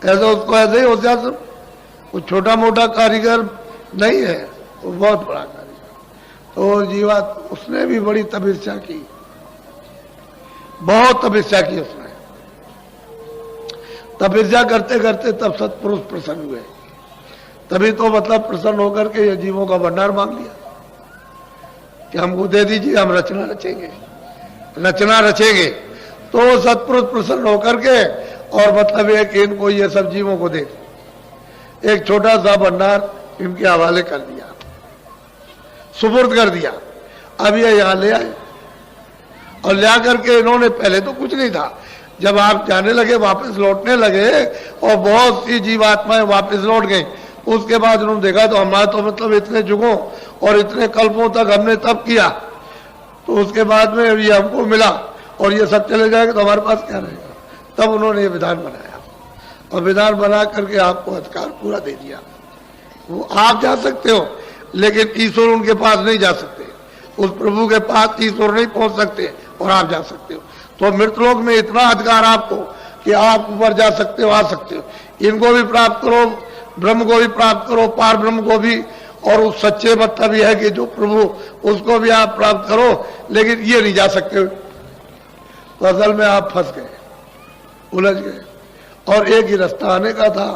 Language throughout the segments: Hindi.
ऐसा उसको ऐसे ही हो जाता, वो छोटा मोटा कारीगर नहीं है, वो बहुत बड़ा कारीगर। तो जीवात उसने भी बड़ी तपस्या की, बहुत तपस्या की उसने। तपस्या करते करते तब सत्पुरुष प्रसन्न हुए, तभी तो मतलब प्रसन्न होकर के ये जीवों का भंडार मांग लिया कि हमको दे दीजिए, हम रचना रचेंगे, रचना रचेंगे। तो सत्पुरुष प्रसन्न होकर के और मतलब है कि इनको ये सब जीवों को दे, एक छोटा सा भंडार इनके हवाले कर दिया, सुपुर्द कर दिया। अब ये यहाँ ले आए और ले आकर के इन्होंने, पहले तो कुछ नहीं था, जब आप जाने लगे, वापस लौटने लगे और बहुत सी जीवात्माएं वापस लौट गई, उसके बाद उन्होंने देखा तो हमारा तो मतलब इतने जुगों और इतने कल्पों तक हमने तब किया, तो उसके बाद में ये हमको मिला और ये सब चले जाएंगे तो हमारे पास क्या रहेगा। तब उन्होंने ये विधान बनाया और विधान बना करके आपको अधिकार पूरा दे दिया। वो आप जा सकते हो, लेकिन ईश्वर उनके पास नहीं जा सकते, उस प्रभु के पास ईश्वर नहीं पहुंच सकते और आप जा सकते हो। तो मृतलोक में इतना अधिकार आपको कि आप ऊपर जा सकते हो, आ सकते हो। इनको भी प्राप्त करो, ब्रह्म को भी प्राप्त करो, पार ब्रह्म को भी, और उस सच्चे मतलब यह है कि जो प्रभु, उसको भी आप प्राप्त करो, लेकिन ये नहीं जा सकते। तो असल में आप फंस गए, उलझ गए, और एक ही रास्ता आने का था,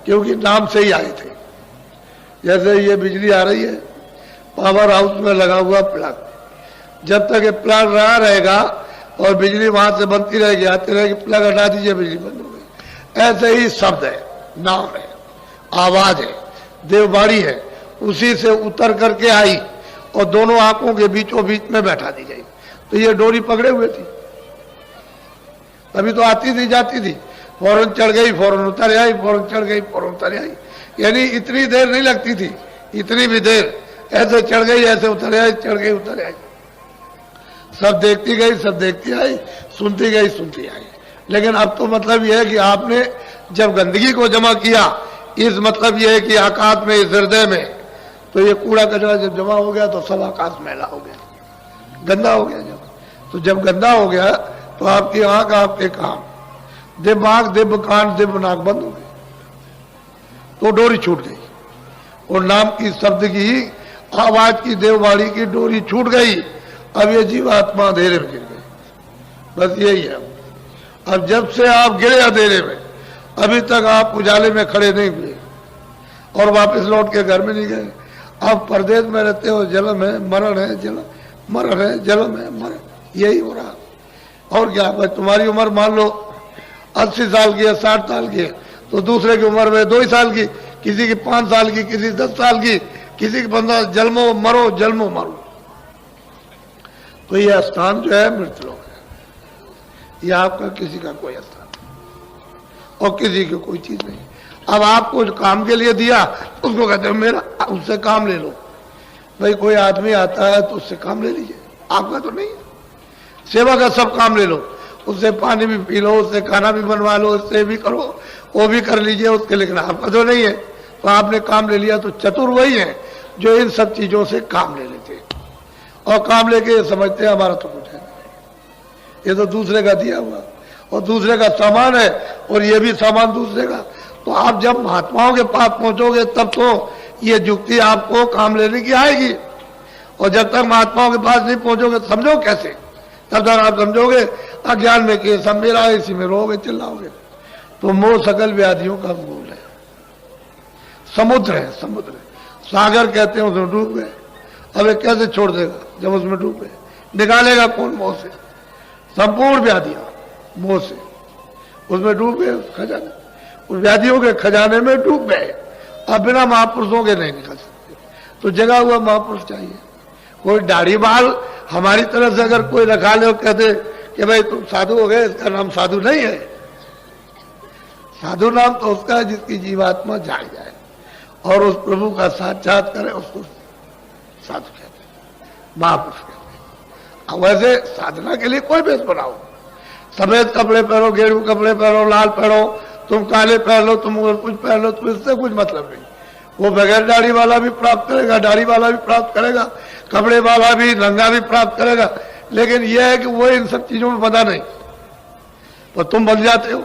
क्योंकि नाम से ही आए थे। जैसे ये बिजली आ रही है, पावर हाउस में लगा हुआ प्लग, जब तक ये प्लग रहा रहेगा और बिजली वहां से बनती रहेगी, आती रहेगी, प्लग हटा दीजिए बिजली बंद हो गई। ऐसे ही शब्द है, नाम है, आवाज है, देववाणी है, उसी से उतर करके आई और दोनों आंखों के बीचों बीच में बैठा दी गई। तो ये डोरी पकड़े हुए थी, तभी तो आती थी जाती थी, फौरन चढ़ गई, फौरन उतर आई, फौरन चढ़ गई, फौरन उतर आई। यानी इतनी देर नहीं लगती थी, इतनी भी देर, ऐसे चढ़ गई, ऐसे उतर आई, चढ़ गई, उतर आई। सब देखती गई, सब देखती आई, सुनती गई, सुनती आई। लेकिन अब तो मतलब यह है कि आपने जब गंदगी को जमा किया, इस मतलब यह है कि आकाश में, इस हृदय में, तो ये कूड़ा कचरा जब जमा हो गया तो सब आकाश मैला हो गया, गंदा हो गया। तो जब गंदा हो गया तो आपकी आंख, आपके काम, दिव्य आंख, दिव्य कान, दिव्य नाक बंद हो गई, तो डोरी छूट गई और नाम की, शब्द की, आवाज की, देववाणी की डोरी छूट गई। अब ये जीवात्मा अंधेरे में गिर गई, बस यही है। अब जब से आप गिरे अंधेरे में, अभी तक आप उजाले में खड़े नहीं हुए और वापस लौट के घर में नहीं गए। अब परदेश में रहते हो, जन्म है, मरण है, जन्म, मरण है, जन्म है, मरण, यही हो रहा। और क्या, भाई तुम्हारी उम्र मान लो 80 साल की है, 60 साल की है, तो दूसरे की उम्र में 2 साल की, किसी की 5 साल की, किसी 10 साल की, किसी की 15, जन्मो मरो, जन्मो मरो। तो ये स्थान जो है मृतलोक है, ये आपका किसी का कोई स्थान और किसी की कोई चीज नहीं। अब आपको काम के लिए दिया, उसको कहते हो मेरा, उससे काम ले लो। भाई कोई आदमी आता है तो उससे काम ले लीजिए, आपका तो नहीं है। सेवा का सब काम ले लो, उससे पानी भी पी लो, उससे खाना भी बनवा लो, उससे भी करो, वो भी कर लीजिए उसके, लेकिन आपका तो नहीं है। तो आपने काम ले लिया, तो चतुर वही है जो इन सब चीजों से काम ले लेते हैं और काम लेके ये समझते हैं हमारा तो कुछ है, ये तो दूसरे का दिया हुआ और दूसरे का सामान है और ये भी सामान दूसरे का। तो आप जब महात्माओं के पास पहुंचोगे तब तो ये युक्ति आपको काम लेने की आएगी, और जब तक महात्माओं के पास नहीं पहुंचोगे समझो कैसे, तब तक आप समझोगे अज्ञान में कि सब मेरा है, इसी में रोगे, चिल्लाओगे। तो मोह सकल व्याधियों का मूल है, समुद्र है, समुद्र है, सागर कहते हैं, उसमें डूब गए। अब कैसे छोड़ देगा जब उसमें डूब गए, निकालेगा कौन मोह से? संपूर्ण व्याधियां मोह से, उसमें डूब गए, खजाने, उस व्याधियों के खजाने में डूब गए। अब बिना महापुरुषों के नहीं निकल सकते, तो जगा हुआ महापुरुष चाहिए। कोई दाढ़ी बाल हमारी तरफ से अगर कोई रखा ले और कहते कि भाई तुम साधु हो गए, इसका नाम साधु नहीं है। साधु नाम तो उसका है जिसकी जीवात्मा जाग जाए और उस प्रभु का साक्षात करे, उसको साधु कहते हैं, महापुरुष कहते हैं। अब वैसे साधना के लिए कोई भेष बनाओ, सफेद कपड़े पहनो, गेरू कपड़े पहनो, लाल पहनो, तुम काले पहन लो, तुम और कुछ पहन लो, तो इससे कुछ मतलब नहीं। वो बगैर दाढ़ी वाला भी प्राप्त करेगा, दाढ़ी वाला भी प्राप्त करेगा, कपड़े वाला भी, नंगा भी प्राप्त करेगा। लेकिन यह है कि वो इन सब चीजों में बंधा नहीं, तो तुम बन जाते हो।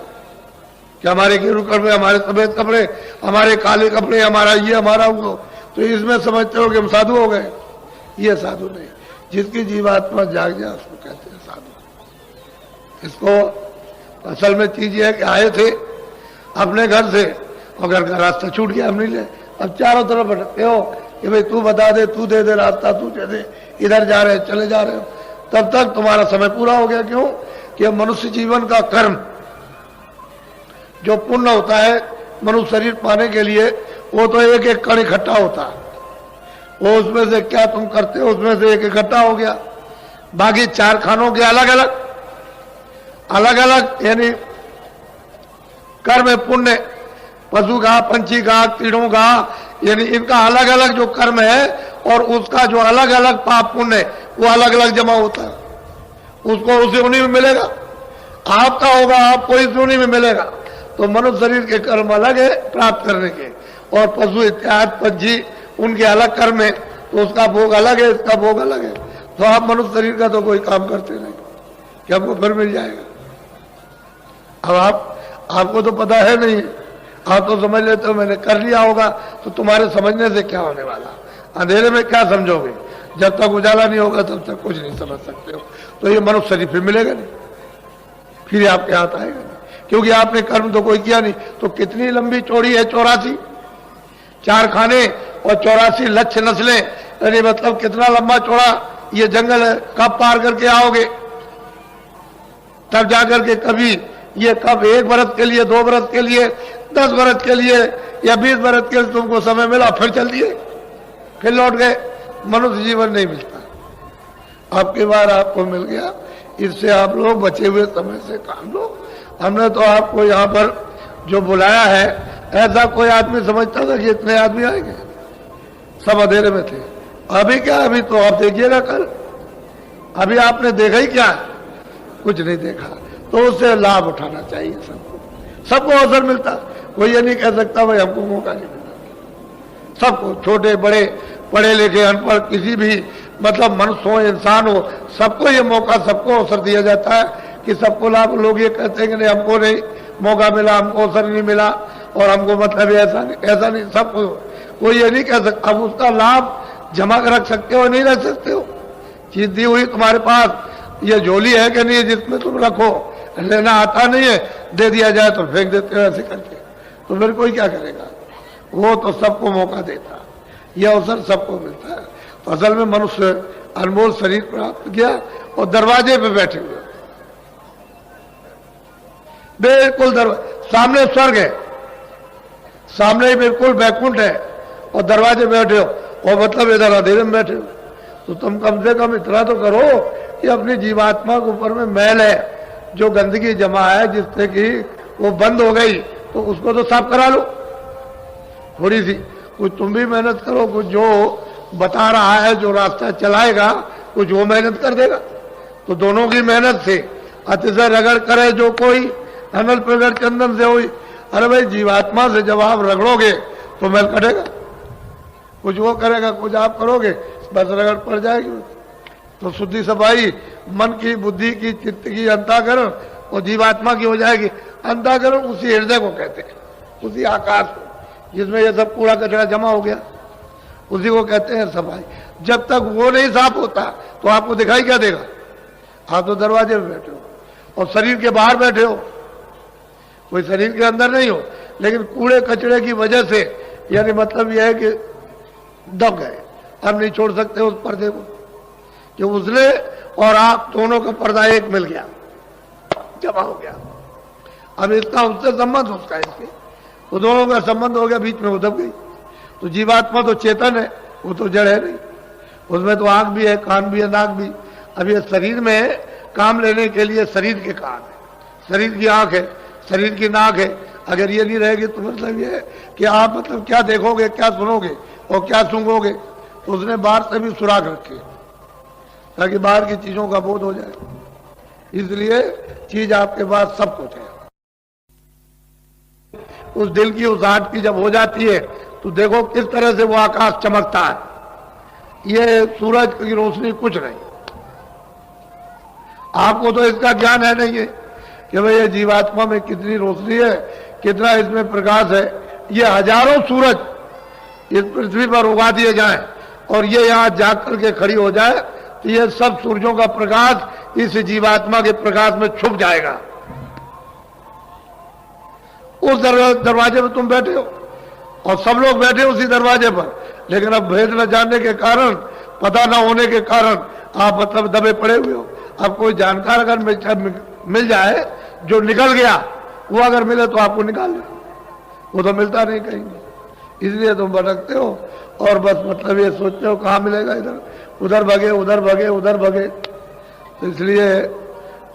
कि हमारे गेरू कपड़े, हमारे सफेद कपड़े, हमारे काले कपड़े, हमारा ये, हमारा वो, तो इसमें समझते हो कि हम साधु हो गए। ये साधु नहीं, जिसकी जीवात्मा जाग जाए उसको कहते हैं साधु। इसको असल में चीज ये है कि आए थे अपने घर से और घर का रास्ता छूट गया, हम नहीं ले, अब चारों तरफ भटकते हो कि भाई तू बता दे, तू दे दे रास्ता, तू दे दे, इधर जा रहे चले जा रहे हो, तब तक तुम्हारा समय पूरा हो गया। क्यों कि मनुष्य जीवन का कर्म जो पुण्य होता है मनुष्य शरीर पाने के लिए, वो तो एक एक कण इकट्ठा होता है, वो उसमें से क्या तुम करते हो उसमें से एक इकट्ठा हो गया। बाकी चार खानों के अलग अलग अलग अलग यानी कर्म पुण्य, पशु का, पंछी का, कीड़ों का, यानी इनका अलग अलग जो कर्म है और उसका जो अलग अलग पाप पुण्य वो अलग अलग जमा होता है, उसको उस योनि में मिलेगा। आपका होगा आपको इस योनि में मिलेगा। तो मनुष्य शरीर के कर्म अलग है प्राप्त करने के, और पशु इत्यादि पंछी उनके अलग कर्म है, तो उसका भोग अलग है, इसका भोग अलग है। तो आप मनुष्य शरीर का तो कोई काम करते नहीं कि हमको फिर मिल जाएगा। अब आपको तो पता है नहीं, आप तो समझ लेते हो मैंने कर लिया होगा, तो तुम्हारे समझने से क्या होने वाला, अंधेरे में क्या समझोगे, जब तक उजाला नहीं होगा तब तक कुछ नहीं समझ सकते हो। तो ये मनुष्य शरीर फिर मिलेगा नहीं, फिर आपके हाथ आएगा नहीं, क्योंकि आपने कर्म तो कोई किया नहीं। तो कितनी लंबी चौड़ी है 84, 4 खाने और 84 लक्ष्य नस्लें, यानी मतलब कितना लंबा चौड़ा ये जंगल है। कब पार करके आओगे, तब जाकर के कभी ये कब 1 बरस के लिए, 2 बरस के लिए, 10 बरस के लिए या 20 बरस के लिए तुमको समय मिला, फिर चल दिए, फिर लौट गए। मनुष्य जीवन नहीं मिलता, आपकी बार आपको मिल गया, इससे आप लोग बचे हुए समय से काम लो। हमने तो आपको यहाँ पर जो बुलाया है, ऐसा कोई आदमी समझता था कि इतने आदमी आएंगे, सब अंधेरे में थे। अभी क्या, अभी तो आप देखिएगा कल, अभी आपने देखा ही क्या, कुछ नहीं देखा। तो उससे लाभ उठाना चाहिए सबको, सबको अवसर मिलता। कोई ये नहीं कह सकता भाई हमको मौका नहीं मिलता। सबको, छोटे बड़े, पढ़े लिखे अनपढ़, किसी भी मतलब मनुष्य हो, इंसान हो, सबको ये मौका, सबको अवसर दिया जाता है कि सबको लाभ। लोग ये कहते हैं कि नहीं हमको नहीं मौका मिला, हमको अवसर नहीं मिला और हमको मतलब ऐसा नहीं, सबको। कोई ये नहीं कह सकता। अब उसका लाभ जमा कर रख सकते हो, नहीं रख सकते हो। चीज दी हुई तुम्हारे पास, ये झोली है कि नहीं है जिसमें तुम रखो, लेना आता नहीं है, दे दिया जाए तो फेंक देते हो ऐसे करके, तो फिर कोई क्या करेगा। वो तो सबको मौका देता, यह अवसर सबको मिलता है। तो असल में मनुष्य अनमोल शरीर प्राप्त किया और दरवाजे पे बैठे हुए, बिल्कुल सामने स्वर्ग है, सामने ही बिल्कुल बैकुंठ है, और दरवाजे बैठे हो, और मतलब इधर अंधेरे में बैठे हो। तो तुम कम से कम इतना तो करो कि अपनी जीवात्मा के ऊपर में मैल है, जो गंदगी जमा है, जिससे कि वो बंद हो गई, तो उसको तो साफ करा लो थोड़ी सी। कुछ तुम भी मेहनत करो, कुछ जो बता रहा है, जो रास्ता चलाएगा, कुछ वो मेहनत कर देगा। तो दोनों की मेहनत से अतिशय रगड़ करे जो कोई, अनल प्रगड़ चंदन से हुई। अरे भाई जीवात्मा से जब आप रगड़ोगे तो मैल कटेगा, कुछ वो करेगा, कुछ आप करोगे, बस रगड़ पड़ जाएगी। तो शुद्धि सफाई मन की, बुद्धि की, चित्त की, अंतःकरण और जीवात्मा की हो जाएगी। अंतःकरण उसी हृदय को कहते हैं, उसी आकाश को जिसमें ये सब कूड़ा कचरा जमा हो गया, उसी को कहते हैं सफाई। जब तक वो नहीं साफ होता तो आपको दिखाई क्या देगा। आप तो दरवाजे में बैठे हो और शरीर के बाहर बैठे हो, कोई शरीर के अंदर नहीं हो, लेकिन कूड़े कचरे की वजह से, यानी मतलब यह है कि दब गए, हम नहीं छोड़ सकते उस पर्दे को, कि उसने और आप दोनों का पर्दा एक मिल गया, जमा हो गया। अब इसका उससे संबंध, उसका इसके, वो दोनों का संबंध हो गया, बीच में वो दब गई। तो जीवात्मा तो चेतन है, वो तो जड़ है नहीं, उसमें तो आंख भी है, कान भी है, नाक भी। अब ये शरीर में काम लेने के लिए शरीर के कान है, शरीर की आंख है, शरीर की नाक है। अगर ये नहीं रहेगी तो मतलब ये है कि आप मतलब क्या देखोगे, क्या सुनोगे और क्या सूंघोगे। तो उसने बाहर से भी सुराग रखे ताकि बाहर की चीजों का बोध हो जाए, इसलिए चीज आपके पास सब कुछ है। उस दिल की उस आठ की जब हो जाती है तो देखो किस तरह से वो आकाश चमकता है। ये सूरज की रोशनी कुछ नहीं, आपको तो इसका ज्ञान है नहीं है कि भाई ये जीवात्मा में कितनी रोशनी है, कितना इसमें प्रकाश है। ये हजारों सूरज इस पृथ्वी पर उगा दिए जाएं और ये यहाँ जाग करके खड़ी हो जाए तो ये सब सूरजों का प्रकाश इस जीवात्मा के प्रकाश में छुप जाएगा। उस दरवाजे पर तुम बैठे हो और सब लोग बैठे उसी दरवाजे पर, लेकिन अब भेद न जानने के कारण, पता न होने के कारण आप मतलब दबे पड़े हुए हो। अब कोई जानकार अगर मिल जाए जो निकल गया, वो अगर मिले तो आपको निकाल ले, वो तो मिलता नहीं कहीं, इसलिए तुम भटकते हो और बस मतलब ये सोचते हो कहाँ मिलेगा, इधर उधर भगे, उधर भगे, उधर भगे। तो इसलिए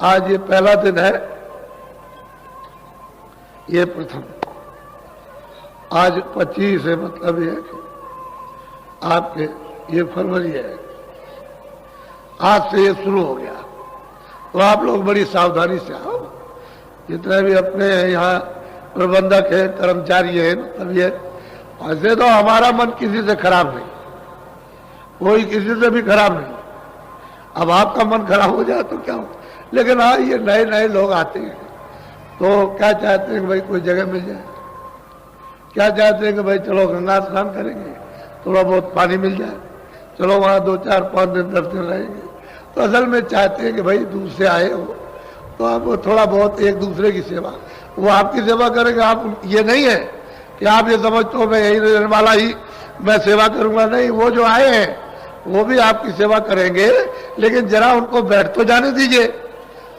आज ये पहला दिन है, ये प्रथम, आज 25 है, मतलब ये आपके ये फरवरी है, आज से ये शुरू हो गया। तो आप लोग बड़ी सावधानी से आओ, जितने भी अपने यहाँ प्रबंधक है, कर्मचारी है, मतलब ये ऐसे तो हमारा मन किसी से खराब नहीं, कोई किसी से भी खराब नहीं। अब आपका मन खराब हो जाए तो क्या हो, लेकिन हाँ ये नए नए लोग आते हैं तो क्या चाहते हैं कि भाई कोई जगह मिल जाए, क्या चाहते हैं कि भाई चलो गंगा स्नान करेंगे, थोड़ा बहुत पानी मिल जाए, चलो वहाँ 2, 4, 5 दिन 10 दिन रहेंगे। तो असल में चाहते हैं कि भाई दूर से आए हो तो आप थोड़ा बहुत एक दूसरे की सेवा, वो आपकी सेवा करेंगे। आप ये नहीं है कि आप ये समझते हो मैं यही रहने वाला ही मैं सेवा करूंगा, नहीं, वो जो आए हैं वो भी आपकी सेवा करेंगे, लेकिन जरा उनको बैठ तो जाने दीजिए।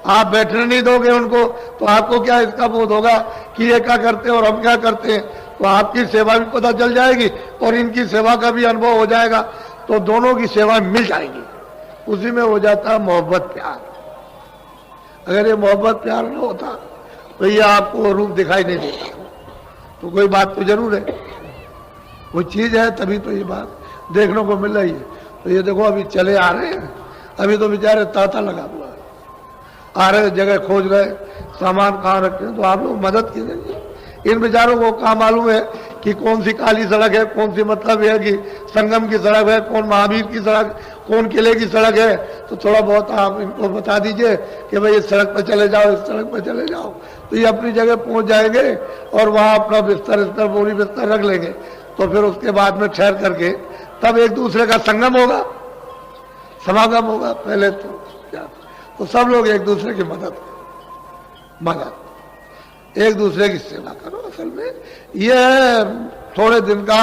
आप बैठने नहीं दोगे उनको तो आपको क्या इसका बोध होगा कि ये क्या करते हैं और हम क्या करते हैं। तो आपकी सेवा भी पता चल जाएगी और इनकी सेवा का भी अनुभव हो जाएगा, तो दोनों की सेवा मिल जाएगी। उसी में हो जाता है मोहब्बत प्यार। अगर ये मोहब्बत प्यार न होता तो ये आपको रूप दिखाई नहीं देता। तो कोई बात तो जरूर है, वो चीज है, तभी तो ये बात देखने को मिल रही है। तो ये देखो अभी चले आ रहे हैं, अभी तो बेचारे तांता लगा हुआ है, आ रहे जगह खोज रहे, सामान कहाँ रखे हैं, तो आप लोग मदद कीजिए। इन बेचारों को कहाँ मालूम है कि कौन सी काली सड़क है, कौन सी मतलब है कि संगम की सड़क है, कौन महावीर की सड़क, कौन किले की सड़क है। तो थोड़ा बहुत आप इनको बता दीजिए कि भाई इस सड़क पर चले जाओ, इस सड़क पर चले जाओ, तो ये अपनी जगह पहुंच जाएंगे और वहाँ अपना बिस्तर बोरी बिस्तर रख लेंगे। तो फिर उसके बाद में ठहर करके तब एक दूसरे का संगम होगा, समागम होगा। पहले तो सब लोग एक दूसरे की मदद एक दूसरे की सेवा करो। असल में ये थोड़े दिन का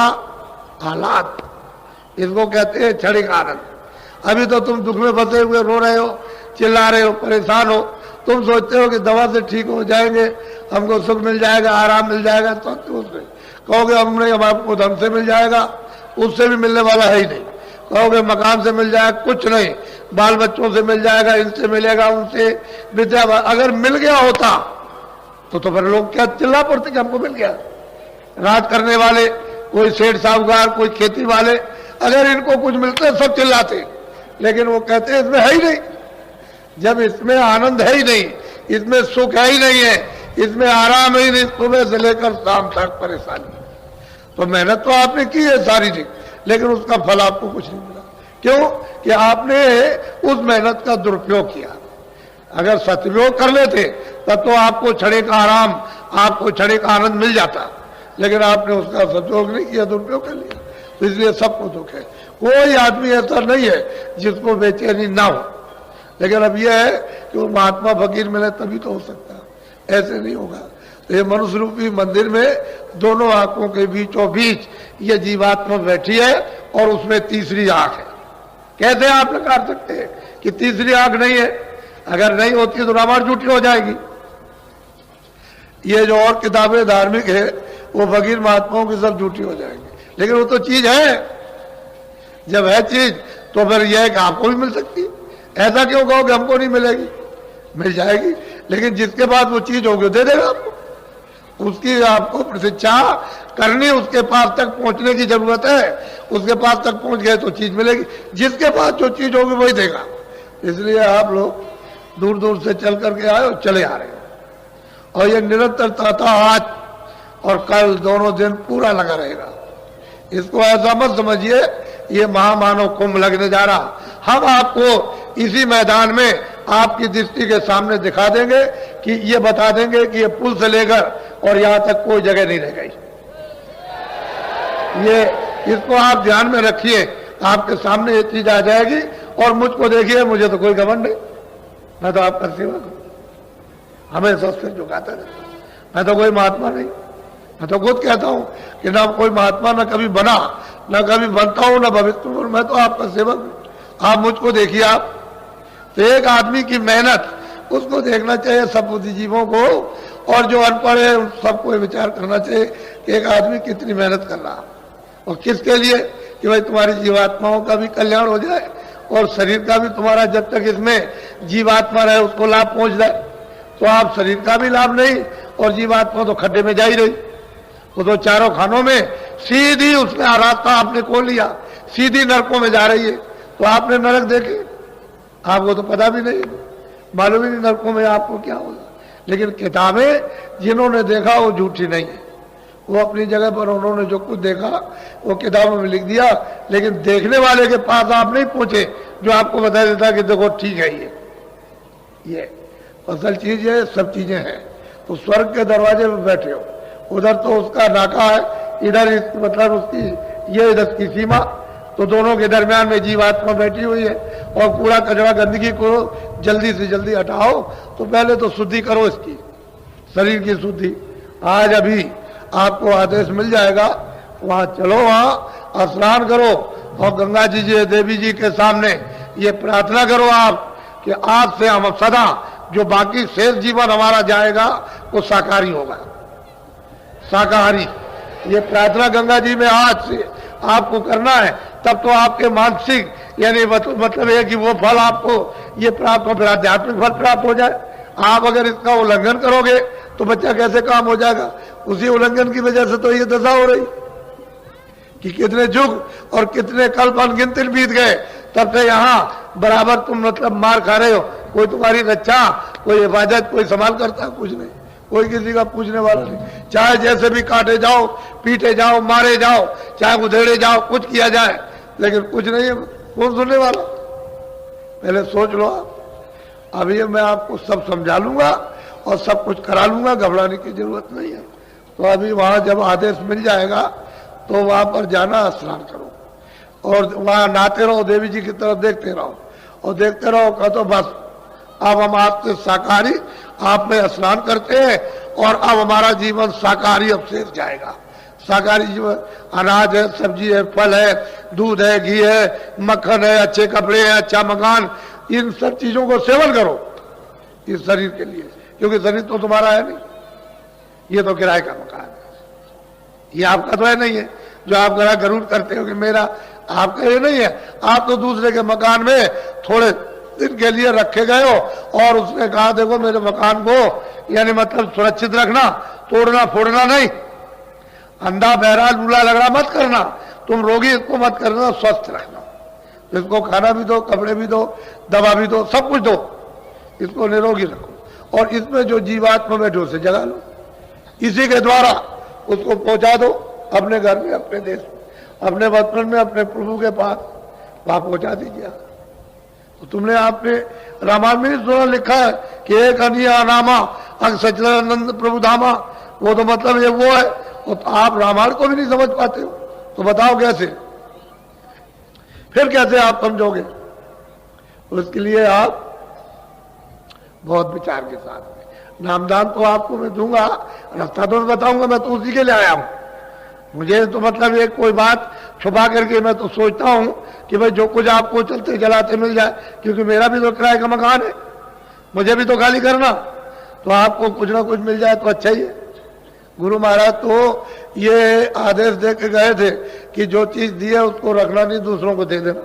हालात, इसको कहते हैं क्षणिक आनंद। अभी तो तुम दुख में फंसे हुए रो रहे हो, चिल्ला रहे हो, परेशान हो, तुम सोचते हो कि दवा से ठीक हो जाएंगे, हमको सुख मिल जाएगा, आराम मिल जाएगा। तो कहोगे हमने आपको धन से मिल जाएगा, उससे भी मिलने वाला है ही नहीं। कहोगे मकान से मिल जाएगा, कुछ नहीं, बाल बच्चों से मिल जाएगा, इनसे मिलेगा, उनसे विद्या। अगर मिल गया होता तो फिर लोग क्या चिल्ला पड़ते कि हमको मिल गया। राज करने वाले, कोई सेठ साहूकार, कोई खेती वाले, अगर इनको कुछ मिलते सब चिल्लाते, लेकिन वो कहते इसमें है ही नहीं। जब इसमें आनंद है ही नहीं, इसमें सुख है ही नहीं है, इसमें आराम ही नहीं, सुबह से लेकर शाम तक परेशानी। तो मेहनत तो आपने की है शारीरिक, लेकिन उसका फल आपको कुछ नहीं मिला। क्यों? कि आपने उस मेहनत का दुरुपयोग किया। अगर सदुपयोग कर लेते तब तो आपको क्षणिक आराम, आपको क्षणिक आनंद मिल जाता, लेकिन आपने उसका सदुपयोग नहीं किया, दुरुपयोग कर लिया। तो इसलिए सबको दुख है। कोई आदमी ऐसा नहीं है जिसको बेचैनी ना हो, लेकिन अब यह है कि वो महात्मा फकीर मिले तभी तो हो सकता है, ऐसे नहीं होगा। तो ये मनुष्य रूपी मंदिर में दोनों आंखों के बीचों बीच ये जीवात्मा बैठी है और उसमें तीसरी आंख है। कैसे आप नकार सकते हैं कि तीसरी आंख नहीं है? अगर नहीं होती तो रामायण झूठी हो जाएगी। ये जो और किताबें धार्मिक है वो फकीर महात्माओं की सब झूठी हो जाएंगी, लेकिन वो तो चीज है। जब है चीज तो फिर यह है कि आपको भी मिल सकती है। ऐसा क्यों कहो कि हमको नहीं मिलेगी? मिल जाएगी, लेकिन जिसके पास वो चीज होगी दे देगा आपको। उसकी आपको प्रतीक्षा करनी, उसके पास तक पहुंचने की जरूरत है। उसके पास तक पहुंच गए तो चीज मिलेगी। जिसके पास जो चीज होगी वही देगा। इसलिए आप लोग दूर दूर से चल करके आए और चले आ रहे हैं, और ये निरंतरता था आज और कल, दोनों दिन पूरा लगा रहेगा। इसको ऐसा मत समझिए ये महामानव कुंभ लगने जा रहा। हम आपको इसी मैदान में आपकी दृष्टि के सामने दिखा देंगे कि ये बता देंगे कि ये पुल से लेकर और यहां तक कोई जगह नहीं रह गई। ये इसको आप ध्यान में रखिए, आपके सामने ये चीज आ जाएगी। और मुझको देखिए, मुझे तो कोई घमंड नहीं, मैं तो आपका सेवक हूं, हमेशा सिर झुकाता रहता हूं। मैं तो कोई महात्मा नहीं, मैं तो खुद कहता हूं कि ना कोई महात्मा ना कभी बना, ना कभी बनता हूं, ना भविष्य में, मैं तो आपका सेवक हूं। आप मुझको देखिए। आप तो एक आदमी की मेहनत उसको देखना चाहिए, सब बुद्धिजीवों को, और जो अनपढ़ है उन सबको विचार करना चाहिए कि एक आदमी कितनी मेहनत कर रहा, और किसके लिए, कि भाई तुम्हारी जीवात्माओं का भी कल्याण हो जाए और शरीर का भी तुम्हारा, जब तक इसमें जीवात्मा रहे उसको लाभ पहुंच जाए। तो आप शरीर का भी लाभ नहीं और जीवात्मा तो खड्डे में जा ही रही, वो तो चारों खानों में सीधी उसने रास्ता आपने खोल लिया, सीधी नरकों में जा रही है। तो आपने नरक देखे, आपको तो पता भी नहीं, मालूम ही नहीं नरकों में आपको क्या होगा। लेकिन किताबें जिन्होंने देखा वो झूठी नहीं है, वो अपनी जगह पर उन्होंने जो कुछ देखा वो किताबों में लिख दिया, लेकिन देखने वाले के पास आप नहीं पहुंचे जो आपको बता देता कि देखो ठीक है ये असल चीज है, सब चीजें हैं। तो स्वर्ग के दरवाजे में बैठे हो, उधर तो उसका नाका है, इधर मतलब उसकी ये इधर की सीमा, तो दोनों के दरमियान में जीवात्मा बैठी हुई है। और कूड़ा कचरा गंदगी को जल्दी से जल्दी हटाओ, तो पहले तो शुद्धि करो इसकी, शरीर की शुद्धि। आज अभी आपको आदेश मिल जाएगा, वहां चलो, वहां स्नान करो और गंगा जी देवी जी के सामने ये प्रार्थना करो आप कि आज से हम सदा जो बाकी शेष जीवन हमारा जाएगा वो शाकाहारी होगा, शाकाहारी। ये प्रार्थना गंगा जी में आज से आपको करना है, तब तो आपके मानसिक यानी मतलब है कि वो फल आपको ये प्राप्त हो, फिर आध्यात्मिक फल प्राप्त हो जाए। आप अगर इसका उल्लंघन करोगे तो बच्चा कैसे काम हो जाएगा। उसी उल्लंघन की वजह से तो ये दशा हो रही कि कितने युग और कितने कल्प अनगिनत बीत गए, तब से यहाँ बराबर तुम मतलब मार खा रहे हो। कोई तुम्हारी रक्षा, कोई हिफाजत, कोई संभाल करता, कुछ नहीं, कोई किसी का पूछने वाला नहीं। चाहे जैसे भी काटे जाओ, पीटे जाओ, मारे जाओ, चाहे उधेड़े जाओ, कुछ किया जाए, लेकिन कुछ नहीं है, कौन सुनने वाला। पहले सोच लो आप। अभी मैं आपको सब समझा लूंगा और सब कुछ करा लूंगा, घबराने की जरूरत नहीं है। तो अभी वहां जब आदेश मिल जाएगा तो वहां पर जाना, स्नान करो और वहां नहाते रहो, देवी जी की तरफ देखते रहो और देखते रहो। कहा तो बस अब हम आपसे शाकाहारी, आप में स्नान करते हैं और अब हमारा जीवन शाकाहारी अब शेष जाएगा। शाकाहारी जीवन, अनाज है, सब्जी है, फल है, दूध है, घी है, मक्खन है, अच्छे कपड़े हैं, अच्छा मकान, इन सब चीजों को सेवन करो इस शरीर के लिए, क्योंकि शरीर तो तुम्हारा है नहीं, ये तो किराए का मकान है, ये आपका तो है नहीं है। जो आप गरुड़ करते हो कि मेरा, आपका ये नहीं है। आप तो दूसरे के मकान में थोड़े दिन के लिए रखे गए हो और उसने कहा देखो मेरे मकान को यानी मतलब सुरक्षित रखना, तोड़ना फोड़ना नहीं, अंधा बहरा लूला लगड़ा मत करना, तुम रोगी इसको मत करना, स्वस्थ रखना, इसको खाना भी दो, कपड़े भी दो, दवा भी दो, सब कुछ दो, इसको निरोगी रखो। और इसमें जो जीवात्मा बैठे उसे जगा लो, इसी के द्वारा उसको पहुंचा दो अपने घर में, अपने देश में, अपने वतन में, अपने प्रभु के पास, वहां पहुंचा दीजिए। तो तुमने आपने रामायण में सुना लिखा है कि एक अनिया नामा अग सच्चिदानंद प्रभु धामा, वो तो मतलब ये वो है। तो आप रामायण को भी नहीं समझ पाते हो, तो बताओ कैसे, फिर कैसे आप समझोगे। उसके लिए आप बहुत विचार के साथ में, नामदान तो आपको मैं दूंगा, रास्ता तो मैं बताऊंगा, मैं तो उसी के लिए आया हूं। मुझे तो मतलब एक कोई बात छुपा करके मैं तो सोचता हूं कि भाई जो कुछ आपको चलते जलाते मिल जाए, क्योंकि मेरा भी तो किराए का मकान है, मुझे भी तो खाली करना, तो आपको कुछ ना कुछ मिल जाए तो अच्छा ही है। गुरु महाराज तो ये आदेश दे के गए थे कि जो चीज दी है उसको रखना नहीं, दूसरों को दे देना,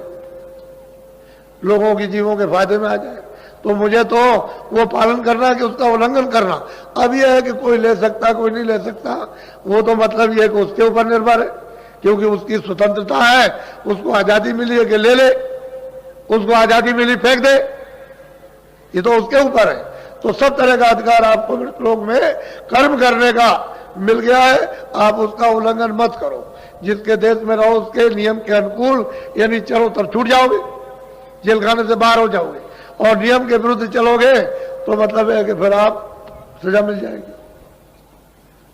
लोगों की जीवों के फायदे में आ जाए। तो मुझे तो वो पालन करना है कि उसका उल्लंघन करना। अब यह है कि कोई ले सकता, कोई नहीं ले सकता, वो तो मतलब ये कि उसके ऊपर निर्भर है, क्योंकि उसकी स्वतंत्रता है, उसको आजादी मिली है कि ले ले, उसको आजादी मिली फेंक दे, ये तो उसके ऊपर है। तो सब तरह का अधिकार आपको लोक में कर्म करने का मिल गया है, आप उसका उल्लंघन मत करो। जिसके देश में रहो उसके नियम के अनुकूल यानी चलो तब छूट जाओगे, जेल खाने से बाहर हो जाओगे, और नियम के विरुद्ध चलोगे तो मतलब है कि फिर आप सजा मिल जाएगी,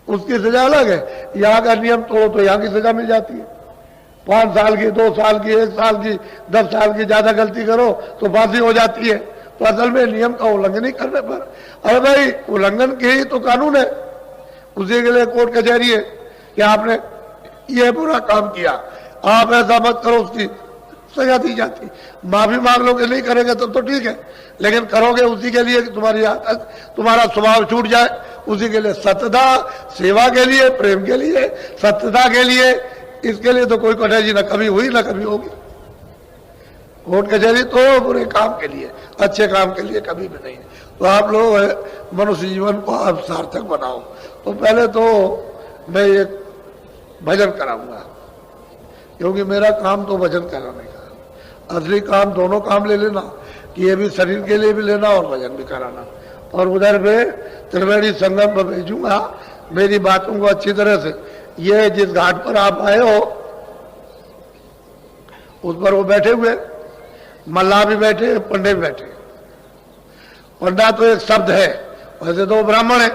उसकी सजा अलग है। यहाँ का नियम तोड़ो तो यहाँ की सजा मिल जाती है, 5 साल की, 2 साल की, 1 साल की, 10 साल की, ज्यादा गलती करो तो फांसी हो जाती है। तो असल में नियम का उल्लंघन ही करने पर, अरे भाई उल्लंघन के ही तो कानून है, उसी के लिए कोर्ट कचहरी है कि आपने ये बुरा काम किया, आप ऐसा मत करो, उसकी सजा दी जाती। माफी मांग लोगे, नहीं करेंगे तब तो ठीक है, लेकिन करोगे उसी के लिए कि तुम्हारी आदत, तुम्हारा स्वभाव छूट जाए, उसी के लिए सत्यता, सेवा के लिए, प्रेम के लिए, सत्यता के लिए, इसके लिए तो कोई कठिनाई न कभी हुई न कभी होगी। कोर्ट कचहरी तो बुरे काम के लिए, अच्छे काम के लिए कभी भी नहीं। तो आप लोग मनुष्य जीवन को आप सार्थक बनाओ। तो पहले तो मैं एक भजन कराऊंगा, क्योंकि मेरा काम तो भजन कराने का, असली काम दोनों काम ले लेना, कि ये भी शरीर के लिए भी लेना और भजन भी कराना। और उधर पे त्रिवेणी संगम पर भेजूंगा मेरी बातों को अच्छी तरह से। ये जिस घाट पर आप आए हो उस पर वो बैठे हुए, मल्लाह भी बैठे, पंडे भी बैठे। पंडा तो एक शब्द है, वैसे तो वो ब्राह्मण है।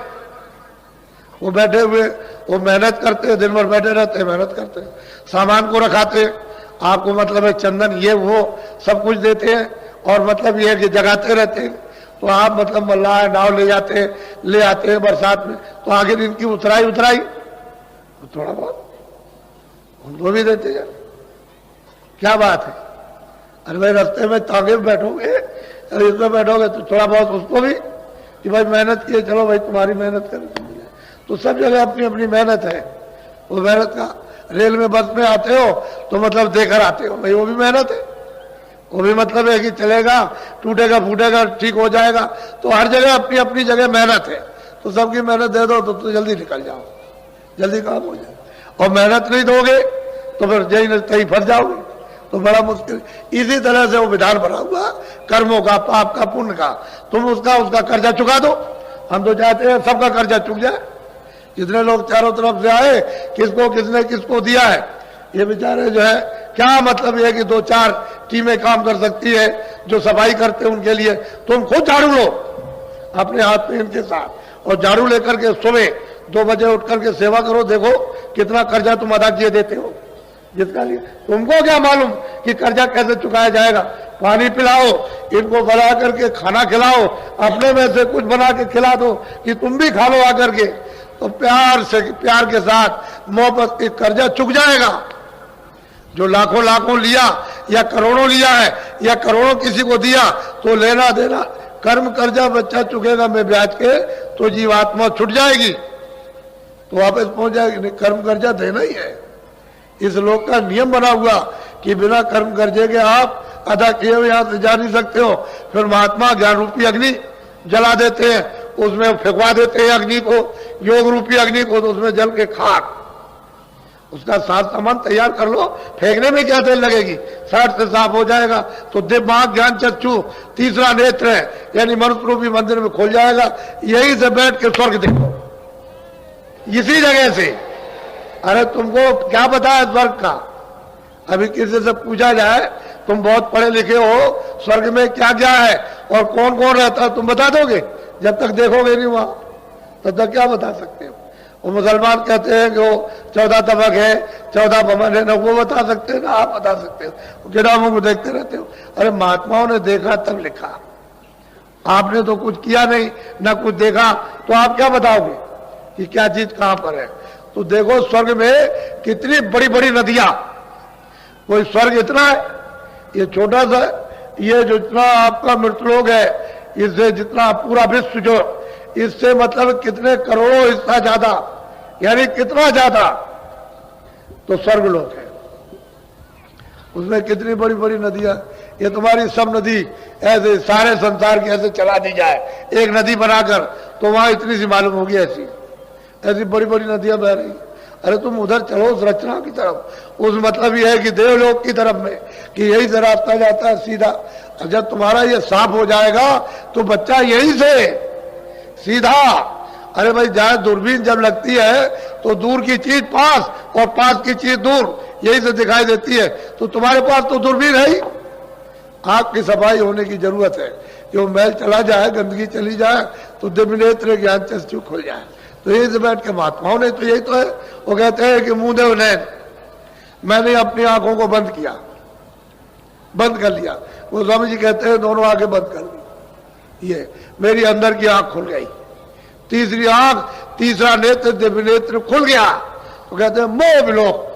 वो बैठे हुए, वो मेहनत करते, दिन भर बैठे रहते, मेहनत करते, सामान को रखाते, आपको मतलब है चंदन ये वो सब कुछ देते हैं, और मतलब ये है कि जगाते रहते हैं। तो आप मतलब मल्लाह नाव ले जाते हैं, ले आते हैं बरसात में, तो आखिर इनकी उतराई तो थोड़ा बहुत उनको भी देते हैं। क्या बात है, अरे भाई रास्ते में तांगे में बैठोगे, अरे इसमें बैठोगे तो थोड़ा बहुत उसको भी कि भाई मेहनत किए, चलो भाई तुम्हारी मेहनत करें। तो सब जगह अपनी अपनी मेहनत है, वो मेहनत का। रेल में बस में आते हो तो मतलब देकर आते हो, भाई वो भी मेहनत है, वो भी मतलब है कि चलेगा, टूटेगा फूटेगा ठीक हो जाएगा। तो हर जगह अपनी अपनी जगह मेहनत है, तो सबकी मेहनत दे दो तो जल्दी निकल जाओ, जल्दी काम हो जाए। और मेहनत नहीं दोगे तो फिर जही तही फंस जाओगे, तो बड़ा मुश्किल। इसी तरह से वो विधान बना हुआ कर्मों का, पाप का, पुण्य का। तुम उसका कर्जा चुका दो। हम तो चाहते हैं सबका कर्जा चुक जाए। जितने लोग चारों तरफ से आए, किसको किसने किसको दिया है, ये बेचारे जो है, क्या मतलब ये कि 2-4 टीमें काम कर सकती है, जो सफाई करते हैं उनके लिए। तुम खुद झाड़ू लो अपने हाथ में इनके साथ, और झाड़ू लेकर के सुबह 2 बजे उठ करके सेवा करो, देखो कितना कर्जा तुम अदा किए देते हो। जिसका लिए तुमको क्या मालूम कि कर्जा कैसे चुकाया जाएगा। पानी पिलाओ, इनको बना करके खाना खिलाओ, अपने में से कुछ बना के खिला दो कि तुम भी खा लो आकर के। तो प्यार से, प्यार के साथ मोहब्बत की कर्जा चुक जाएगा। जो लाखों लाखों लिया या करोड़ों लिया है या करोड़ों किसी को दिया, तो लेना देना कर्म कर्जा बच्चा चुकेगा में ब्याज के, तो जीवात्मा छुट जाएगी, तो वापस पहुंच जाएगी। कर्म कर्जा देना ही है, इस लोक का नियम बना हुआ कि बिना कर्म कर्जे के आप अदा किए हुए यहां से जा नहीं सकते हो। फिर महात्मा ज्ञान रूपी अग्नि जला देते हैं, उसमें फेंकवा देते हैं अग्नि को, योग रूपी अग्नि को, तो उसमें जल के खाक, उसका साथ सामान तैयार कर लो, फेंकने में क्या देर लगेगी, 60 से साफ हो जाएगा। तो दिमाग ज्ञान चक्षु तीसरा नेत्र है, यानी मनुष्य रूपी मंदिर में खुल जाएगा। यही से बैठ के स्वर्ग देखो, इसी जगह से। अरे तुमको क्या पता है स्वर्ग का? अभी किसी से पूछा जाए, तुम बहुत पढ़े लिखे हो, स्वर्ग में क्या क्या है और कौन कौन रहता है, तुम बता दोगे? जब तक देखोगे नहीं वहां, तब तक क्या बता सकते हो? वो मुसलमान कहते हैं कि वो 14 तबक है, 14 भवन है, ना वो बता सकते हैं ना आप बता सकते हो, किताबों को देखते रहते हो। अरे महात्माओं ने देखा तब लिखा, आपने तो कुछ किया नहीं, ना कुछ देखा, तो आप क्या बताओगे कि क्या चीज कहां पर है? तो देखो स्वर्ग में कितनी बड़ी बड़ी नदियां, कोई स्वर्ग इतना है, ये छोटा सा, ये जो इतना आपका मृतलोक है, इससे जितना पूरा विश्व जो, इससे मतलब कितने करोड़ों हिस्सा ज्यादा, यानी कितना ज्यादा तो स्वर्गलोक है। उसमें कितनी बड़ी बड़ी नदियां, ये तुम्हारी सब नदी ऐसे सारे संसार की ऐसे चला दी जाए एक नदी बनाकर, तो वहां इतनी सी मालूम होगी, ऐसी बड़ी बड़ी नदियां बह रही। अरे तुम उधर चलो उस रचना की तरफ, उस मतलब ये है कि देवलोक की तरफ में, कि यही से रास्ता जाता है सीधा। जब तुम्हारा ये साफ हो जाएगा तो बच्चा यही से सीधा, अरे भाई जहां दूरबीन जब लगती है तो दूर की चीज पास और पास की चीज दूर, यही से दिखाई देती है। तो तुम्हारे पास तो दूरबीन है ही, आंख की सफाई होने की जरूरत है कि वो मैल चला जाए, गंदगी चली जाए, तो दिव्य नेत्र ज्ञान चक्षु खुल जाए। तो यही से बैठ के महात्माओं ने तो यही तो है, वो कहते हैं कि मुंह देव नैन, मैंने अपनी आंखों को बंद किया, बंद कर लिया। वो स्वामी जी कहते हैं दोनों आंखें बंद कर दी, ये मेरी अंदर की आंख खुल गई, तीसरी आंख, तीसरा नेत्र दिव्य नेत्र खुल गया। तो कहते हैं मोह विलोक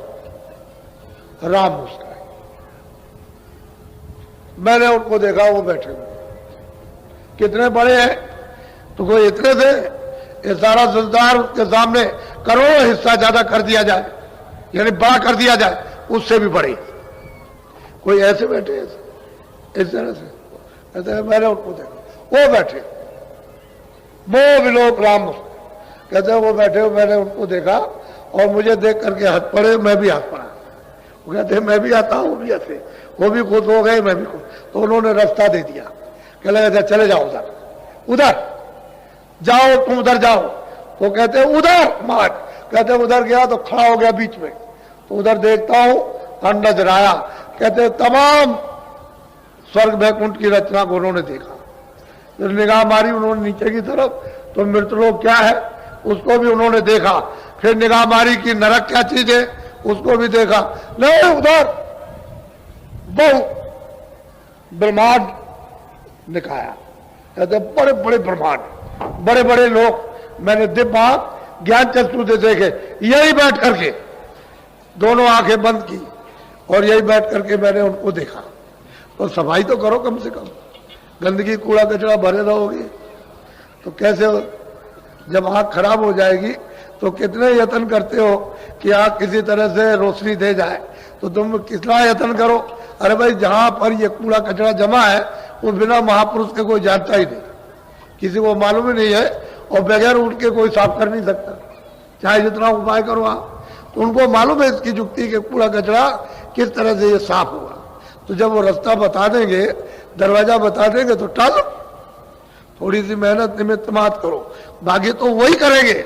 राम मुस्कुराए। मैंने उनको देखा, वो बैठे हुए, कितने बड़े हैं, तो कोई इतने थे, ये सारा संसार उसके सामने करोड़ों हिस्सा ज्यादा कर दिया जाए, यानी बड़ा कर दिया जाए, उससे भी बड़े। कोई ऐसे बैठे, इस तरह से कहते हैं मैंने उनको देखा, वो बैठे मोह विलोक राम, कहते हैं वो बैठे, मैंने उनको देखा और मुझे देख करके हंस पड़े, मैं भी हंस पड़ा। वो कहते हैं मैं भी आता हूँ, वो भी हंसे, वो भी खुश हो गए, मैं भी खुश। तो उन्होंने रास्ता दे दिया, कह लगे चले जाओ उधर, उधर जाओ, तुम उधर जाओ। तो कहते हैं उधर मार, कहते हैं उधर गया तो खड़ा हो गया बीच में, तो उधर देखता हूं, नजर आया, कहते हैं तमाम स्वर्ग वैकुंठ की रचना को उन्होंने देखा। फिर निगाह मारी उन्होंने नीचे की तरफ, तो मृतलोक क्या है उसको भी उन्होंने देखा। फिर निगाह मारी कि नरक क्या चीज है उसको भी देखा। नहीं, उधर बहु ब्रह्मांड दिखाया, कहते बड़े बड़े ब्रह्मांड, बड़े बड़े लोग, मैंने दिव्य ज्ञान चक्षु से देखे, यही बैठ करके दोनों आंखें बंद की और यही बैठ करके मैंने उनको देखा। तो सफाई तो करो कम से कम, गंदगी कूड़ा कचरा भरे रहोगे तो कैसे हो? जब आंख खराब हो जाएगी तो कितने यत्न करते हो कि आंख किसी तरह से रोशनी दे जाए, तो तुम कितना यत्न करो। अरे भाई, जहां पर ये कूड़ा कचरा जमा है वो बिना महापुरुष के कोई जानता ही नहीं, किसी को मालूम ही नहीं है, और बगैर उनके कोई साफ कर नहीं सकता, चाहे जितना उपाय करो आप। तो उनको मालूम है इसकी जुक्ति के कूड़ा कचरा किस तरह से ये साफ होगा। तो जब वो रास्ता बता देंगे, दरवाजा बता देंगे, तो टालो, थोड़ी सी मेहनत निमित्त मात करो, बाकी तो वही करेंगे,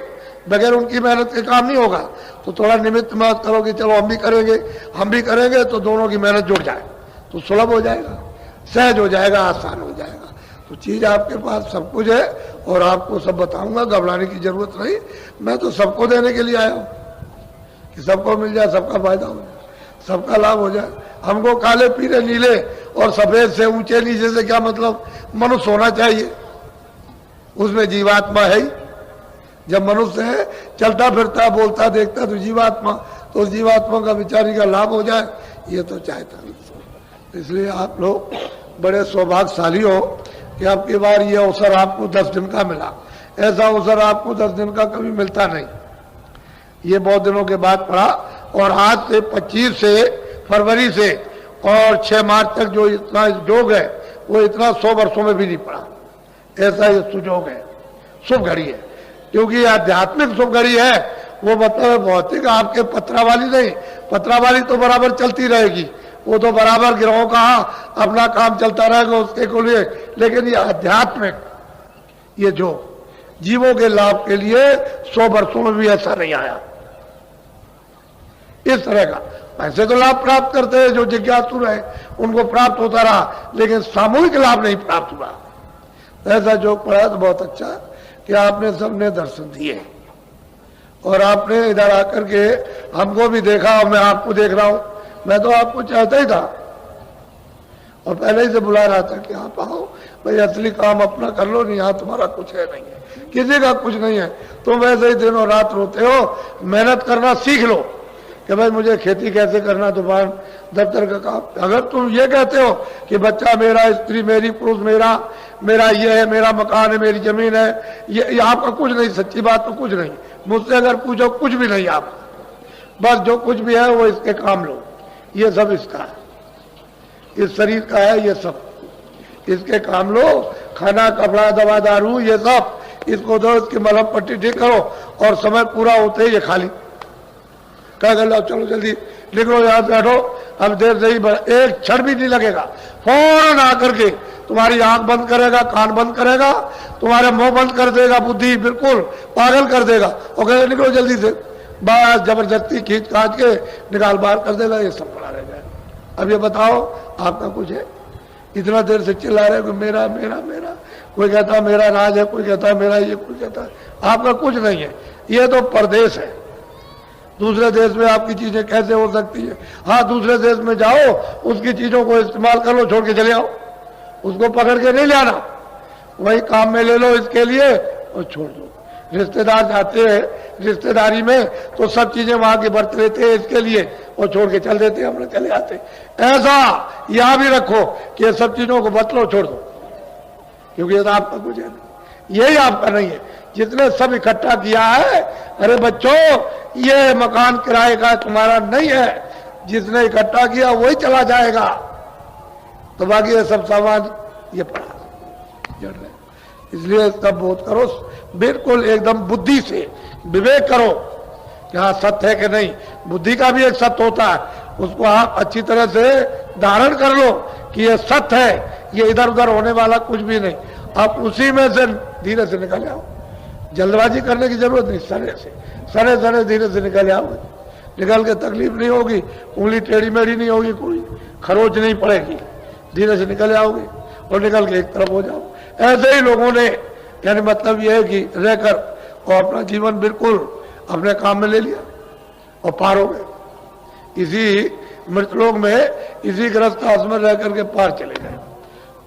बगैर उनकी मेहनत के काम नहीं होगा। तो थोड़ा निमित्त मात करो कि चलो हम भी करेंगे, तो दोनों की मेहनत जुड़ जाए, तो सुलभ हो जाएगा, सहज हो जाएगा, आसान हो जाएगा। तो चीज आपके पास सब कुछ है और आपको सब बताऊंगा, घबराने की जरूरत नहीं। मैं तो सबको देने के लिए आया हूं कि सबको मिल जाए, सबका फायदा हो जाए, सबका लाभ हो जाए। हमको काले पीले नीले और सफेद से ऊंचे नीचे से क्या मतलब, मनुष्य होना चाहिए, उसमें जीवात्मा है ही। जब मनुष्य है, चलता फिरता बोलता देखता, तो जीवात्मा, तो जीवात्मा का बेचारी का लाभ हो जाए, ये तो चाहता नहीं। इसलिए आप लोग बड़े सौभाग्यशाली हो कि आपकी बार ये अवसर आपको 10 दिन का मिला। ऐसा अवसर आपको 10 दिन का कभी मिलता नहीं, ये बहुत दिनों के बाद पड़ा। और आज से 25 से फरवरी से और 6 मार्च तक जो इतना योग है, वो इतना 100 वर्षों में भी नहीं पड़ा। ऐसा ये सुयोग है, शुभ घड़ी है, क्योंकि आध्यात्मिक शुभ घड़ी है। वो मतलब भौतिक आपके पत्रा वाली नहीं, पत्रा वाली तो बराबर चलती रहेगी, वो तो बराबर गिरोह का अपना काम चलता रहेगा उसके को लिए। लेकिन ये आध्यात्मिक, ये जो जीवों के लाभ के लिए 100 वर्षों में भी ऐसा नहीं आया इस तरह का। पैसे तो लाभ प्राप्त करते हैं जो जिज्ञासु रहे, उनको प्राप्त होता रहा, लेकिन सामूहिक लाभ नहीं प्राप्त हुआ। ऐसा जो पड़ा तो बहुत अच्छा कि आपने सबने दर्शन दिए और आपने इधर आकर के हमको भी देखा, और मैं आपको देख रहा हूं। मैं तो आपको चाहता ही था और पहले ही से बुला रहा था कि आप आओ भाई, असली काम अपना कर लो, नहीं यहाँ तुम्हारा कुछ है नहीं है, किसी का कुछ नहीं है। तुम वैसे ही दिनों रात रोते हो, मेहनत करना सीख लो कि भाई मुझे खेती कैसे करना, दुकान दफ्तर का काम। अगर तुम ये कहते हो कि बच्चा मेरा, स्त्री मेरी, पुरुष मेरा, मेरा ये है, मेरा मकान है, मेरी जमीन है, ये आपका कुछ नहीं, सच्ची बात तो कुछ नहीं। मुझसे अगर पूछो कुछ भी नहीं आप, बस जो कुछ भी है वो इसके काम लो, ये सब इसका है, इस शरीर का है, ये सब इसके काम लो। खाना कपड़ा दवा दारू ये सब इसको दो, इसकी मलहम पट्टी ठीक करो, और समय पूरा होते ही ये खाली क्या कर लो, चलो जल्दी निकलो यहाँ बैठो, अब देर से ही एक क्षण भी नहीं लगेगा। फौरन आकर के तुम्हारी आंख बंद करेगा, कान बंद करेगा, तुम्हारे मुंह बंद कर देगा, बुद्धि बिल्कुल पागल कर देगा, और कहेगा निकलो जल्दी से, बस जबरदस्ती खींच काट के निकाल बाहर कर देगा, ये सब पड़ा रह जाएगा। अब ये बताओ आपका कुछ है? इतना देर से चिल्ला रहे कि मेरा मेरा मेरा, कोई कहता मेरा राज है, कोई कहता मेरा ये, कोई कहता आपका कुछ नहीं है, ये तो परदेश है। दूसरे देश में आपकी चीजें कैसे हो सकती है? हाँ, दूसरे देश में जाओ, उसकी चीजों को इस्तेमाल कर लो, छोड़ के चले आओ, उसको पकड़ के नहीं ले आना, वही काम में ले लो इसके लिए और छोड़ दो। रिश्तेदार जाते हैं रिश्तेदारी में तो सब चीजें वहां की बरत लेते हैं इसके लिए और छोड़ के चल देते हैं, हम लोग चले आते। ऐसा यहां भी रखो कि ये सब चीजों को बतलो, छोड़ दो, क्योंकि ये तो आपका कुछ है नहीं, यही आपका नहीं है। जितने सब इकट्ठा किया है, अरे बच्चों ये मकान किराए का तुम्हारा नहीं है, जिसने इकट्ठा किया वही चला जाएगा, तो बाकी ये सब सामान ये पड़ा जड़ रहे। इसलिए सब बोध करो, बिल्कुल एकदम बुद्धि से विवेक करो कि हाँ सत्य है कि नहीं। बुद्धि का भी एक सत्य होता है, उसको आप अच्छी तरह से धारण कर लो कि ये सत्य है, ये इधर उधर होने वाला कुछ भी नहीं। आप उसी में से धीरे से निकल आओ, जल्दबाजी करने की जरूरत नहीं, सरे सरे धीरे से निकल आओ, निकल के तकलीफ नहीं होगी, उंगली टेढ़ी मेढ़ी नहीं होगी, कोई खरोच नहीं पड़ेगी, धीरे से निकल आओगे और निकल के एक तरफ हो जाओ। ऐसे ही लोगों ने, यानी मतलब यह है कि रहकर और अपना जीवन बिल्कुल अपने काम में ले लिया और पार हो गए। इसी मृतलोक में, इसी ग्रस्त हाउस में रह करके पार चले गए।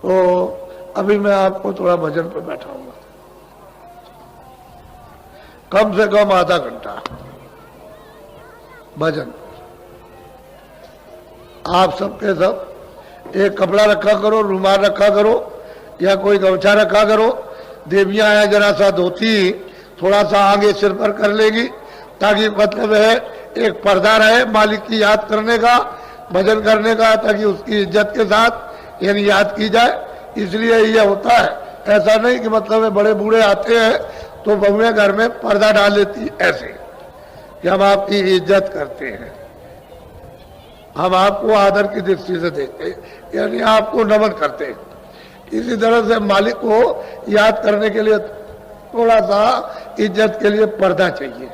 तो अभी मैं आपको थोड़ा भजन पर बैठाऊंगा, कम से कम आधा घंटा भजन। आप सबके सब एक कपड़ा रखा करो, रुमाल रखा करो या कोई गमछा रखा करो। देवियां हैं जरा सा धोती थोड़ा सा आगे सिर पर कर लेगी, ताकि मतलब है एक पर्दा रहे मालिक की याद करने का, भजन करने का, ताकि उसकी इज्जत के साथ यानी याद की जाए। इसलिए यह होता है, ऐसा नहीं कि मतलब है बड़े बूढ़े आते हैं तो बहुएं घर में पर्दा डाल लेती, ऐसे कि हम आपकी इज्जत करते हैं, हम आपको आदर की दृष्टि से देखते हैं, यानी आपको नमन करते हैं। इसी तरह से मालिक को याद करने के लिए थोड़ा सा इज्जत के लिए पर्दा चाहिए,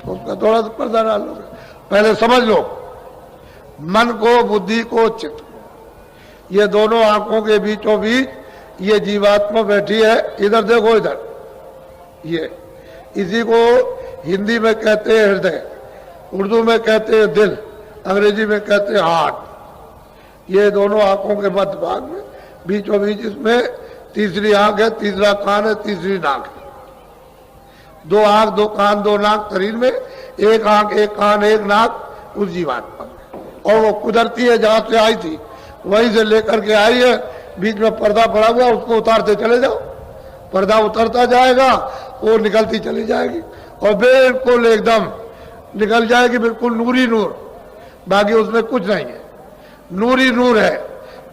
उसका थोड़ा सा पर्दा डाल लो। पहले समझ लो, मन को, बुद्धि को, चित्त को, ये दोनों आंखों के बीचों बीच ये जीवात्मा बैठी है। इधर देखो, इधर ये, इसी को हिंदी में कहते हैं हृदय, उर्दू में कहते हैं दिल, अंग्रेजी में कहते हैं हार्ट। ये दोनों आंखों के मध्य भाग में बीचों बीच इसमें तीसरी आंख है, तीसरा कान है, तीसरी नाक है। दो आंख, दो कान, दो नाक शरीर में, एक आंख, एक कान, एक नाक उस जीवात्मा में। और वो कुदरती है, जहां से आई थी वहीं से लेकर के आई है। बीच में पर्दा पड़ा हुआ, उसको उतारते चले जाओ, पर्दा उतरता जाएगा, वो निकलती चली जाएगी और बिल्कुल एकदम निकल जाएगी, बिल्कुल नूरी नूर, बाकी उसमें कुछ नहीं है, नूरी नूर है,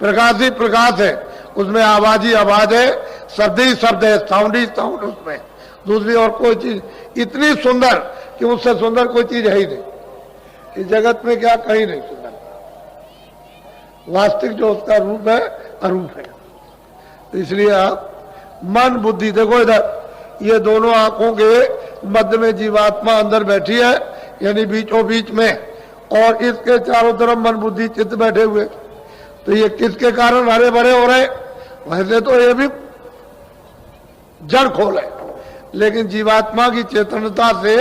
प्रकाश ही प्रकाश है, उसमें आवाज ही आवाज है, शब्द ही शब्द है, साउंड ही साउंड उसमें, दूसरी और कोई चीज इतनी सुंदर कि उससे सुंदर कोई चीज है ही नहीं इस जगत में, क्या कहीं नहीं सुंदर। वास्तविक जो उसका रूप है अरूप है। तो इसलिए आप मन बुद्धि देखो, इधर ये दोनों आंखों के मध्य में जीवात्मा अंदर बैठी है, यानी बीचों बीच में, और इसके चारों तरफ मन बुद्धि चित्त बैठे हुए। तो ये किसके कारण हरे भरे हो रहे? वैसे तो ये भी जड़ खोल है, लेकिन जीवात्मा की चेतनता से,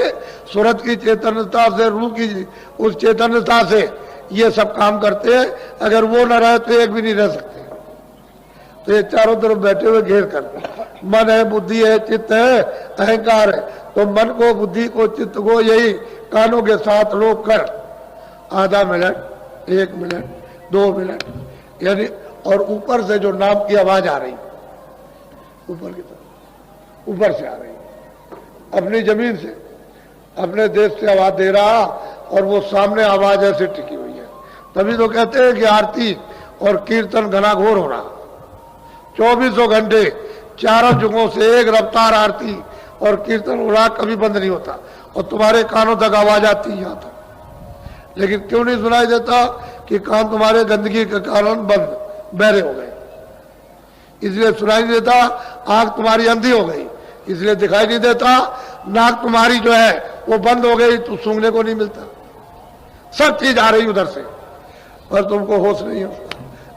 सूरत की चेतनता से, रूह की उस चेतनता से ये सब काम करते हैं। अगर वो न रहे तो एक भी नहीं रह सकते। तो ये चारों तरफ बैठे हुए घेर कर, मन है, बुद्धि है, चित्त है, अहंकार है। तो मन को, बुद्धि को, चित्त को यही कानों के साथ रोक कर आधा मिनट, 1 मिनट, 2 मिनट, यानी, और ऊपर से जो नाम की आवाज आ रही, ऊपर की तरफ, ऊपर से आ रही, अपनी जमीन से, अपने देश से आवाज दे रहा, और वो सामने आवाज ऐसे टिकी हुई है। तभी तो कहते हैं कि आरती और कीर्तन घनाघोर हो रहा, 24 घंटे चारों जुगों से एक रफ्तार आरती और कीर्तन हो रहा, कभी बंद नहीं होता, और तुम्हारे कानों तक आवाज आती है यहाँ तक। लेकिन क्यों नहीं सुनाई देता? कि कान तुम्हारे गंदगी के कारण बंद, बहरे हो गए, इसलिए सुनाई नहीं देता। आंख तुम्हारी अंधी हो गई, इसलिए दिखाई नहीं देता। नाक तुम्हारी जो है वो बंद हो गई, तो सूंघने को नहीं मिलता। सब चीज आ रही उधर से, पर तुमको होश नहीं है।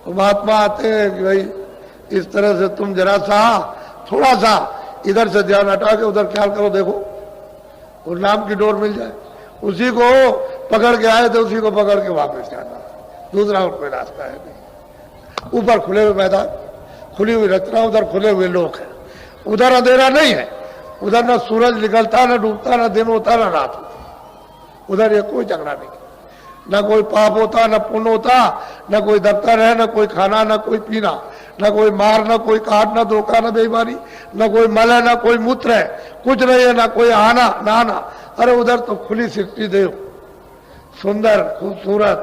तो महात्मा आते हैं कि भाई इस तरह से तुम जरा सा थोड़ा सा इधर से ध्यान हटा के उधर ख्याल करो, देखो और नाम की डोर मिल जाए। उसी को पकड़ के आए थे, उसी को पकड़ के वापस जाना, दूसरा और कोई रास्ता है नहीं। ऊपर खुले हुए मैदान, खुली हुई रचना, उधर खुले हुए लोग हैं, उधर अंधेरा नहीं है, उधर ना सूरज निकलता ना डूबता, ना दिन होता ना रात होती, उधर ये कोई झगड़ा नहीं, ना कोई पाप होता ना पुण्य होता, ना कोई दफ्तर है, ना कोई खाना, ना कोई पीना, ना कोई मार, ना कोई काट, ना धोखा, ना बेईमानी, ना कोई मल है, ना कोई मूत्र है, कुछ नहीं है, ना कोई आना ना आना। अरे उधर तो खुली सृष्टि देव, सुंदर खूबसूरत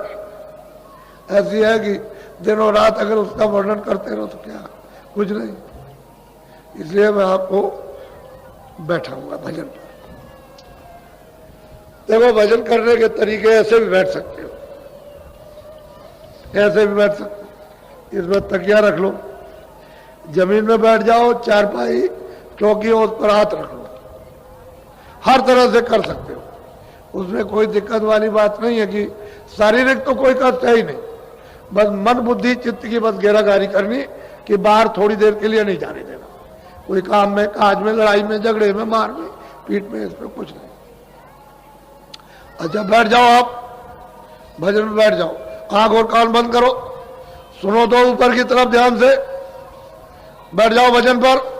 ऐसी है कि दिनों रात अगर उसका वर्णन करते रहो तो क्या, कुछ नहीं। इसलिए मैं आपको बैठा हुआ भजन पर। देखो भजन करने के तरीके ऐसे भी बैठ सकते हो, ऐसे भी बैठ सकते हो, इसमें तकिया रख लो, जमीन में बैठ जाओ, चारपाई चौकी हो उस पर हाथ रख लो, हर तरह से कर सकते हो, उसमें कोई दिक्कत वाली बात नहीं है कि शारीरिक तो कोई कष्ट है ही नहीं, बस मन बुद्धि चित्त की बस घेराघारी करनी कि बाहर थोड़ी देर के लिए नहीं जाने देना, कोई काम में काज में लड़ाई में झगड़े में मार में पीठ में, इसमें कुछ नहीं। अच्छा बैठ जाओ, आप भजन में बैठ जाओ, आंख और कान बंद करो, सुनो तो ऊपर की तरफ ध्यान से, बैठ जाओ भजन पर।